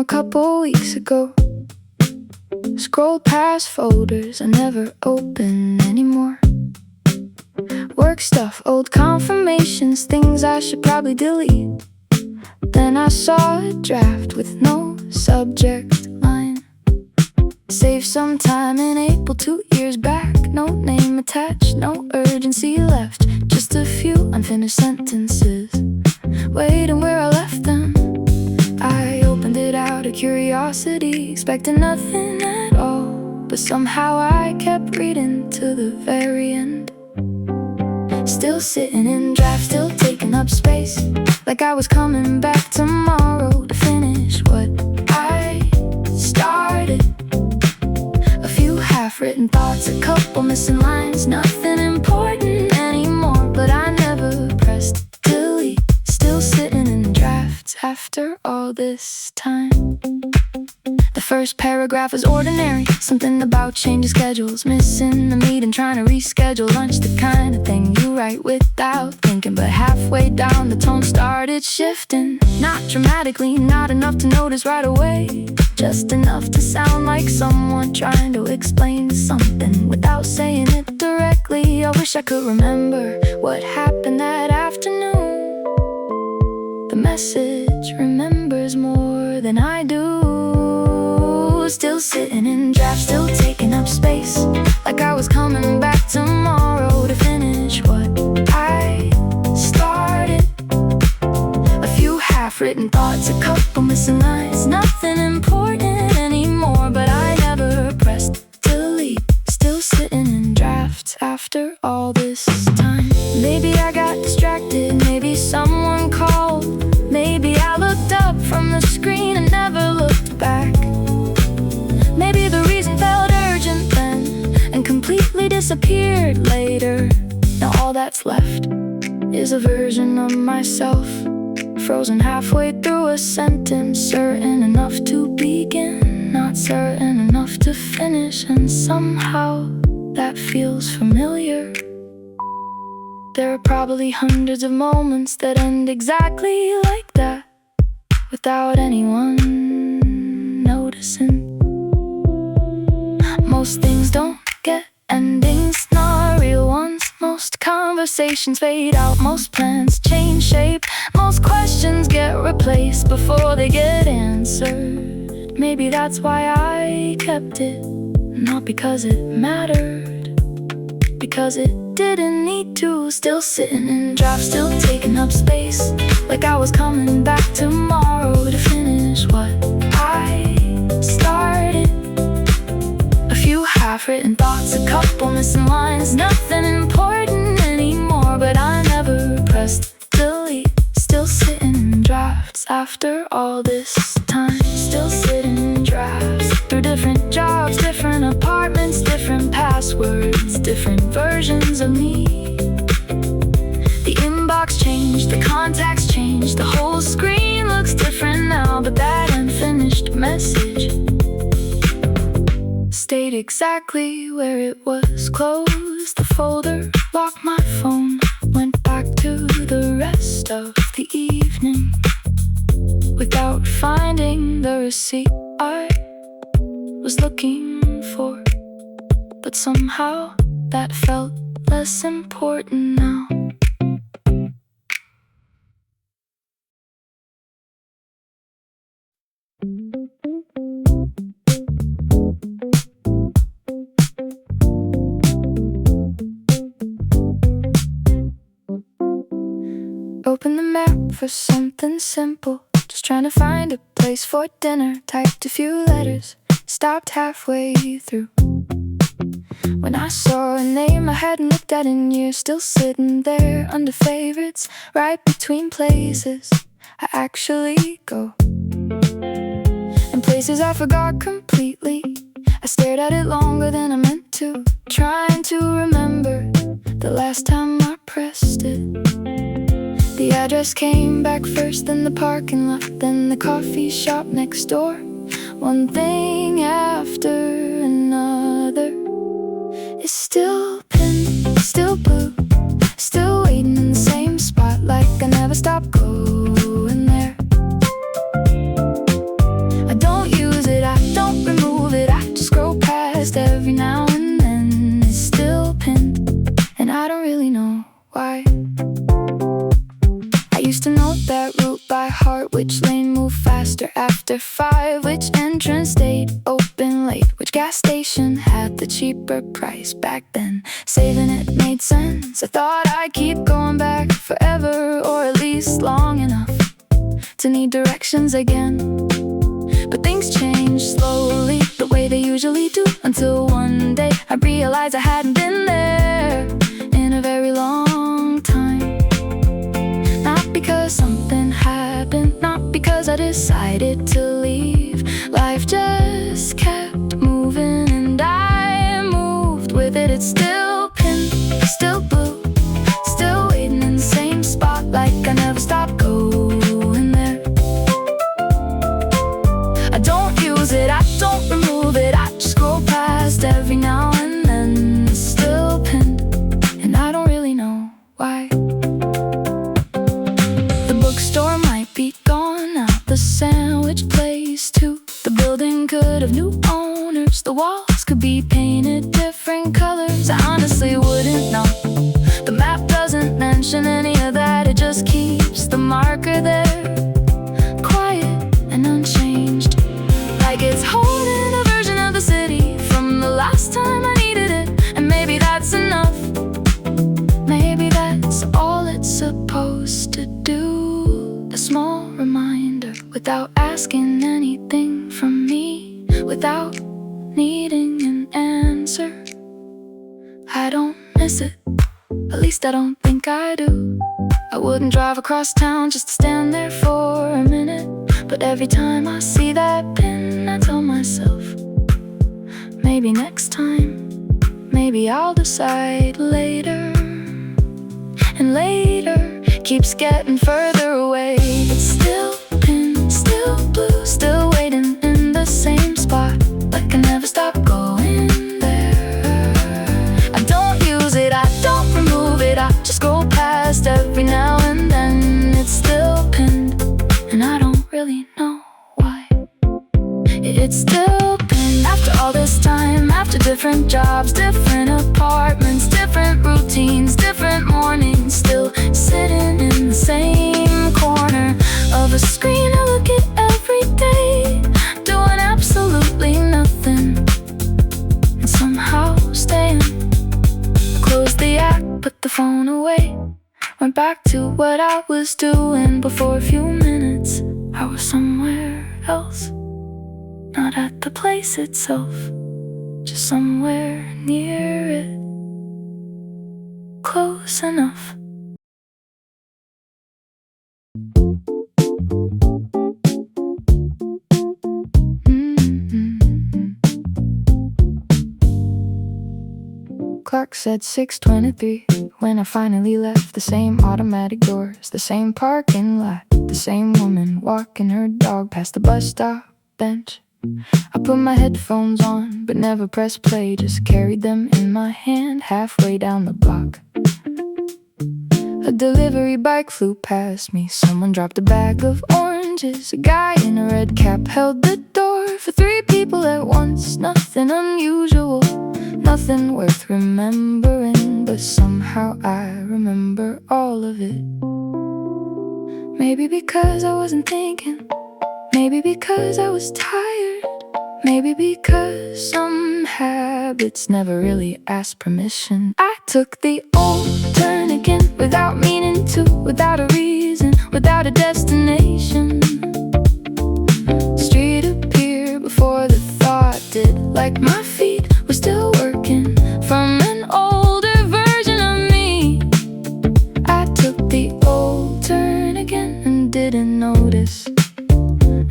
a couple weeks ago. Scrolled past folders I never open anymore. Work stuff, old confirmations, things I should probably delete. Then I saw a draft with no subject line. Saved some time in April 2 years back. No name attached, no urgency left. Just a few unfinished sentences waiting where I left them. I opened it out of curiosity, expecting nothing at all. But somehow I kept reading to the very end. Still sitting in draft, still taking up space, like I was coming back tomorrow to finish what I started. A few half-written thoughts, a couple missing lines, nothing important anymore, but I never pressed delete. Still sitting in drafts after all this time. The first paragraph is ordinary, something about changing schedules, missing the meeting, trying to reschedule lunch, the kind of thing you write without thinking. But halfway down the tone started shifting, not dramatically, not enough to notice right away, just enough to sound like someone trying to explain something without saying it directly. I wish I could remember what happened that afternoon. The message remembers more than I do. Still sitting in draft, still taking up space, like I was coming back tomorrow to finish what I started. A few half-written thoughts, a couple missing lines, nothing important anymore, but I never pressed delete. Still sitting in drafts after all this time. Maybe I got distracted, maybe someone called, maybe I looked up from the screen and never looked back. Maybe the reason felt urgent then and completely disappeared later. Now all that's left is a version of myself, frozen halfway through a sentence, certain enough to begin, not certain enough to finish. And somehow that feels familiar. There are probably hundreds of moments that end exactly like that, without anyone noticing. Most things don't get endings, not real ones. Most conversations fade out, most plans change shape, most questions get replaced before they get answered. Maybe that's why I kept it, not because it mattered, because it didn't need to. Still sitting in draft, still taking up space, like I was coming back tomorrow to finish what I started. Half-written thoughts, a couple missing lines, nothing important anymore, but I never pressed delete. Still sitting in drafts after all this time. Still sitting in drafts through different jobs, different apartments, different passwords, different versions of me. The inbox changed, the contacts changed, the whole screen looks different now, but that unfinished message stayed exactly where it was. Closed the folder, locked my phone, went back to the rest of the evening without finding the receipt I was looking for. But somehow that felt less important now. Open the map for something simple, just trying to find a place for dinner. Typed a few letters, stopped halfway through. When I saw a name I hadn't looked at in years, still sitting there under favorites, right between places I actually go and places I forgot completely. I stared at it longer than I meant to, trying to remember the last time I pressed it. The address came back first, then the parking lot, then the coffee shop next door. One thing after another is still pinned, still blue, still waiting in the same spot, like I never stopped going there. I vacation had the cheaper price back then. Saving it made sense. I thought I'd keep going back forever, or at least long enough to need directions again. But things changed slowly, the way they usually do, until one day I realized I hadn't been there in a very long time. Not because something happened, not because I decided to leave. Life just kept moving and I moved with it. It's still pinned, still blue, still waiting in the same spot, like I never stopped going there. I don't use it, I don't remove it, I just scroll past every now and then. It's still pinned, and I don't really know why. The bookstore might be gone now, the sandwich place too. The building could have new owners, the walls could be painted different colors. I honestly wouldn't know. The map doesn't mention any of that, it just keeps the marker there, quiet and unchanged, like it's holding a version of the city from the last time I needed it. And maybe that's enough, maybe that's all it's supposed to do. A small reminder, without asking anything from me, without needing an answer. I don't miss it, at least I don't think I do. I wouldn't drive across town just to stand there for a minute. But every time I see that pin, I tell myself, maybe next time, maybe I'll decide later. And later keeps getting further away. It's still pinned, still blue, still waiting in the same spot, like I never stopped going there. I don't use it, I don't remove it, I just go past every now and then. It's still pinned, and I don't really know why. It's still pinned after all this time, after different jobs, different apartments, different routines, different mornings, still sitting in the same corner of a screen I look at every day, doing absolutely nothing, and somehow staying. Closed the app, put the phone away, went back to what I was doing before. A few minutes I was somewhere else, not at the place itself, just somewhere near it, close enough. Clock said 6:23 when I finally left. The same automatic doors, the same parking lot, the same woman walking her dog past the bus stop bench. I put my headphones on, but never pressed play, just carried them in my hand halfway down the block. A delivery bike flew past me, someone dropped a bag of oranges. A guy in a red cap held the door for 3 people at once. Nothing unusual, nothing worth remembering, but somehow I remember all of it. Maybe because I wasn't thinking, maybe because I was tired, maybe because some habits never really asked permission. I took the old turn again, without meaning to, without a reason, without a destination. Street appeared before the thought did, like my feet were still working from an older version of me. I took the old turn again and didn't notice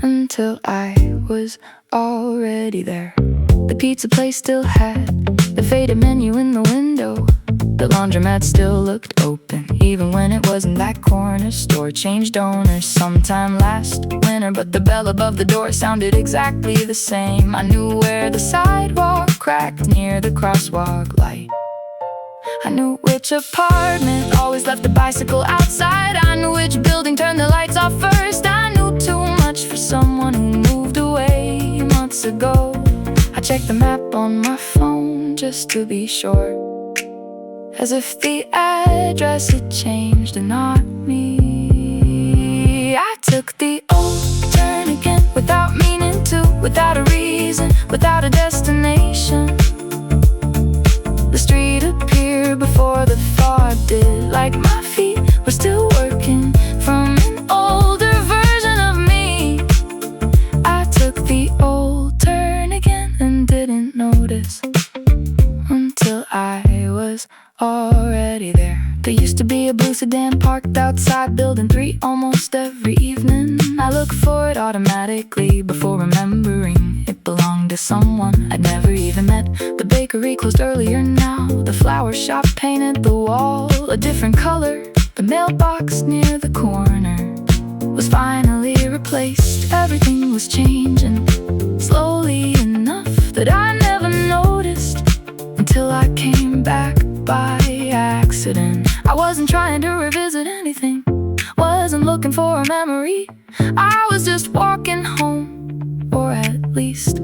until I was already there. The pizza place still had the faded menu in the window. The laundromat still looked open, even when it wasn't. That corner store changed owners sometime last winter, but the bell above the door sounded exactly the same. I knew where the sidewalk cracked near the crosswalk light. I knew which apartment always left the bicycle outside. I knew which building turned the lights off first. I knew too much for someone who moved away months ago. I checked the map on my phone just to be sure, as if the address had changed and not me. I took the old turn again, without meaning to, without a reason, reason, without a destination. The street appeared before the thought did, like my feet were still working from an older version of me. I took the old turn again and didn't notice until I was already there. There used to be a blue sedan parked outside Building 3 almost every evening. I look for it automatically before remembering it belonged to someone I'd never even met. The bakery closed earlier now. The flower shop painted the wall a different color. The mailbox near the corner was finally replaced. Everything was changing slowly enough that I never noticed until I came back by accident. I wasn't trying to revisit anything, wasn't looking for a memory. I was just walking home, or at least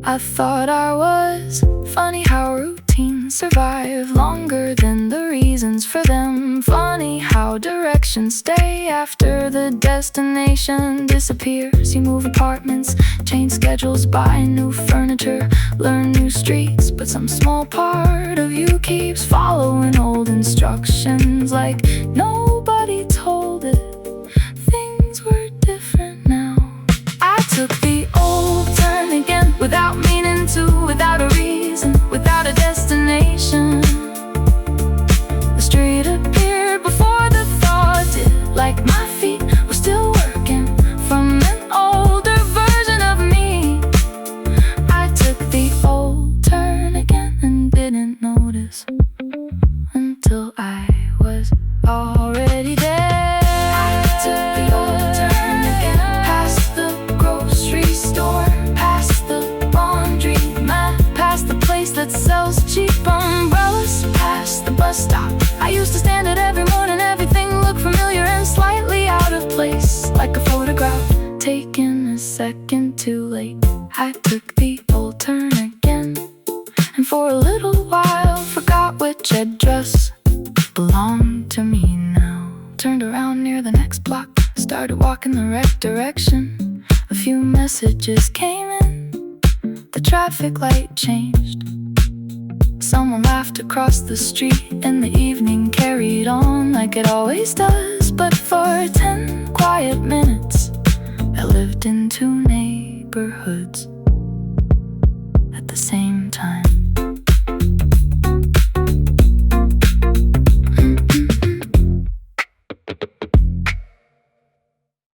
I thought I was. Funny how routines survive longer than the reasons for them. Funny how directions stay after the destination disappears. You move apartments, change schedules, buy new furniture, learn new streets, but some small part of you keeps following old instructions like nobody told it. Things were different now. I took the old turn again, without meaning to, without a reason, without a destination. The street appeared before the thought did, like my feet were still working from an older version of me. I took the old turn again and didn't notice until I was already there. I took the old turn again, past the grocery store, past the laundromat, past the place that sells cheap umbrellas, past the bus stop I used to stand at every morning. Everything looked familiar and slightly out of place, like a photograph taken a second too late. I took the old turn again, and for a little while forgot which address belonged to me now. Turned around near the next block, started walking the right direction. A few messages came in, the traffic light changed. Someone laughed across the street, and the evening carried on like it always does. But for 10 quiet minutes, I lived in 2 neighborhoods at the same time.